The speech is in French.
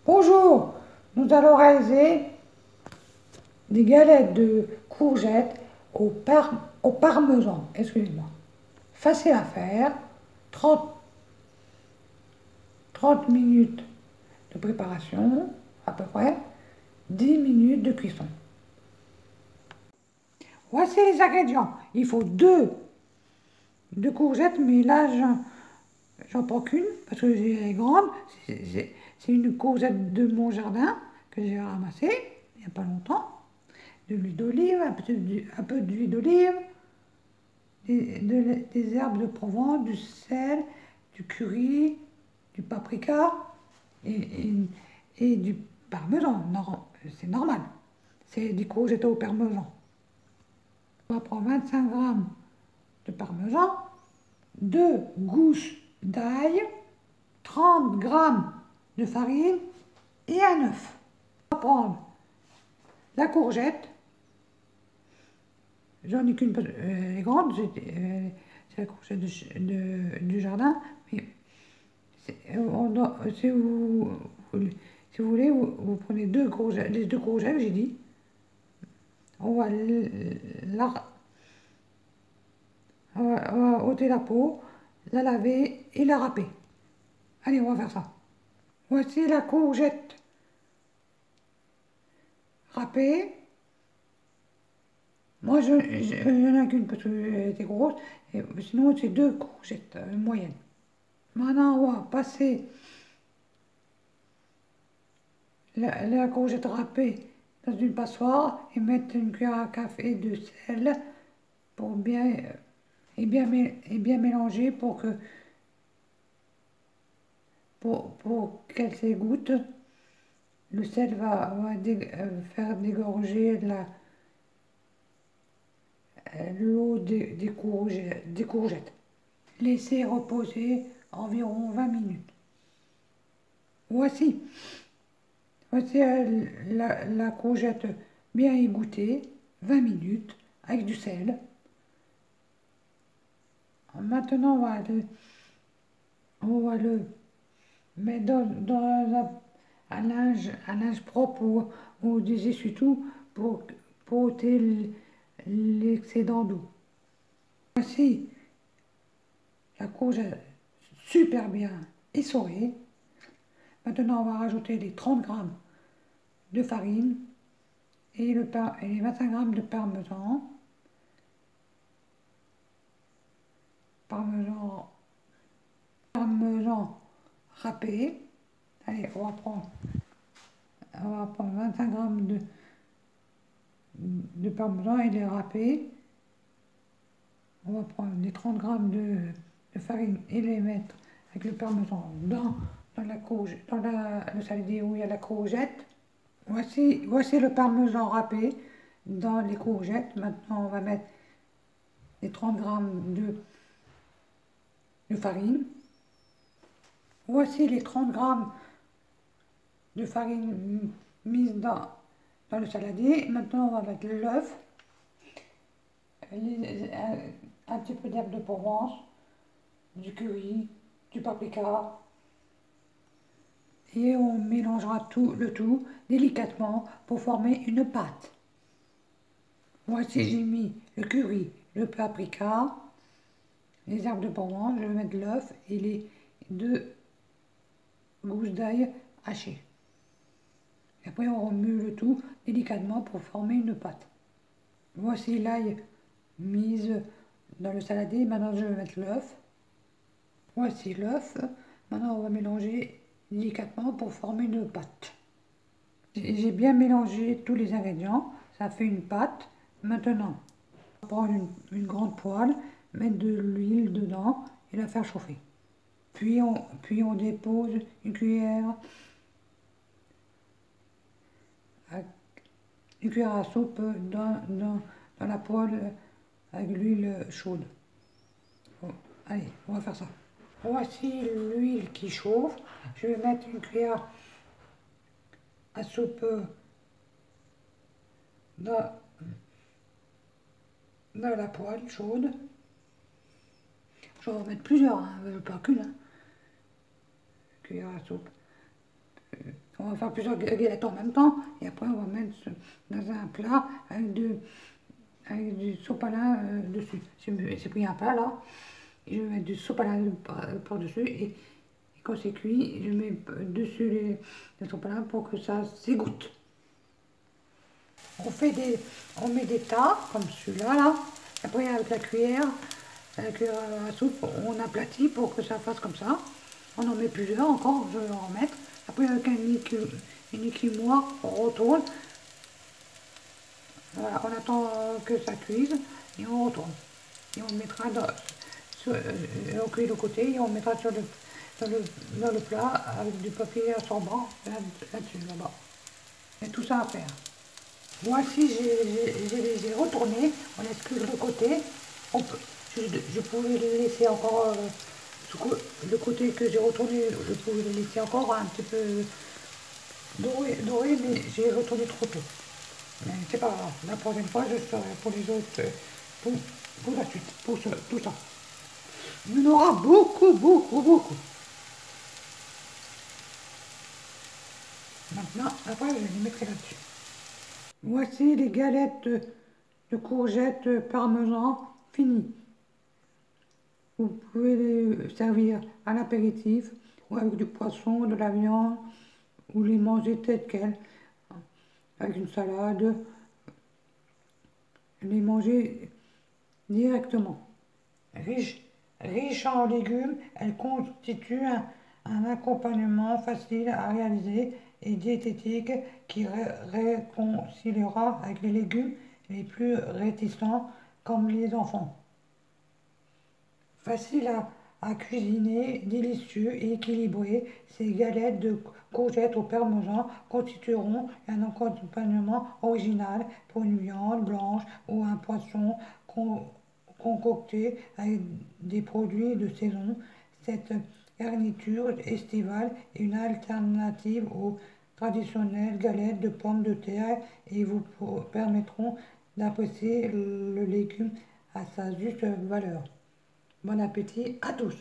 Bonjour, nous allons réaliser des galettes de courgettes au parmesan. Excusez-moi. Facile à faire, 30 minutes de préparation, à peu près, 10 minutes de cuisson. Voici les ingrédients. Il faut deux courgettes, mais là j'en prends qu'une parce que elle est grande. C'est une courgette de mon jardin que j'ai ramassée il n'y a pas longtemps. De l'huile d'olive, un peu d'huile d'olive, des herbes de Provence, du sel, du curry, du paprika et du parmesan. Non, c'est normal. C'est des courgettes au parmesan. On va prendre 25 grammes de parmesan, 2 gousses d'ail, 30 grammes de farine et un œuf. On va prendre la courgette. J'en ai qu'une grande, c'est la courgette du jardin. Mais si vous voulez, vous prenez les deux courgettes, j'ai dit. On va, on va ôter la peau, la laver et la râper. Allez, on va faire ça. Voici la courgette râpée. Moi, je n'en ai qu'une parce qu'elle était grosse. Sinon, c'est deux courgettes moyennes. Maintenant, on va passer la courgette râpée dans une passoire et mettre une cuillère à café de sel pour bien mélanger pour qu'elle s'égoutte. Le sel va faire dégorger l'eau des courgettes. Laissez reposer environ 20 minutes. Voici la courgette bien égouttée, 20 minutes, avec du sel. Maintenant, on va le mettre dans un linge propre ou des essuie-tout pour ôter l'excédent d'eau. Voici la courgette super bien essorée. Maintenant, on va rajouter les 30 grammes de farine et les 25 grammes de parmesan. Parmesan râpé. Allez, on va prendre 25 grammes de parmesan et les râper. On va prendre les 30 grammes de farine et les mettre avec le parmesan dans le saladier où il y a la courgette. Voici le parmesan râpé dans les courgettes. Maintenant, on va mettre les 30 grammes de farine. Voici les 30 grammes de farine mise dans le saladier. Maintenant, on va mettre l'œuf, un petit peu d'herbe de Provence, du curry, du paprika. Et on mélangera le tout délicatement pour former une pâte. Voici, j'ai mis le curry, le paprika, les herbes de Provence, je vais mettre l'œuf et les 2 gousses d'ail hachées. Et après, on remue le tout délicatement pour former une pâte. Voici l'ail mise dans le saladier. Maintenant, je vais mettre l'œuf. Voici l'œuf. Maintenant, on va mélanger délicatement pour former une pâte. J'ai bien mélangé tous les ingrédients. Ça fait une pâte. Maintenant, on va prendre une grande poêle, mettre de l'huile dedans et la faire chauffer. Puis on dépose une cuillère à soupe dans la poêle avec l'huile chaude. Bon, allez, on va faire ça. Voici l'huile qui chauffe. Je vais mettre une cuillère à soupe dans la poêle chaude. Je vais en mettre plusieurs, pas qu'une. Cuillère à soupe. On va faire plusieurs galettes en même temps et après on va mettre dans un plat avec du sopalin dessus. J'ai pris un plat là et je vais mettre du sopalin par-dessus et quand c'est cuit, je mets dessus le sopalin pour que ça s'égoutte. On met des tas comme celui-là là. Après avec la cuillère à soupe, on aplatit pour que ça fasse comme ça. On en met plusieurs encore, je vais en mettre. Après avec une écumoire, on retourne. Voilà, on attend que ça cuise et on retourne. Et on mettra on cuit le côté et on mettra dans le plat avec du papier absorbant là-dessus, là-bas. Et tout ça à faire. Voici, je les ai retournés, on laisse cuire le côté. Je pouvais les laisser encore, le côté que j'ai retourné, je pouvais les laisser encore un petit peu doré, mais j'ai retourné trop tôt. Mais c'est pas grave, la prochaine fois je ferai pour les autres, pour la suite, tout ça. Il y en aura beaucoup, beaucoup, beaucoup. Maintenant, après je les mettrai là-dessus. Voici les galettes de courgettes parmesan finies. Vous pouvez les servir à l'apéritif ou avec du poisson, de la viande, ou les manger telles quelles, avec une salade, les manger directement. Riche en légumes, elles constituent un accompagnement facile à réaliser et diététique qui réconciliera avec les légumes les plus réticents comme les enfants. Facile à cuisiner, délicieux et équilibré, ces galettes de courgettes au parmesan constitueront un accompagnement original pour une viande blanche ou un poisson concocté avec des produits de saison. Cette garniture estivale est une alternative aux traditionnelles galettes de pommes de terre et vous permettront d'apprécier le légume à sa juste valeur. Bon appétit à tous!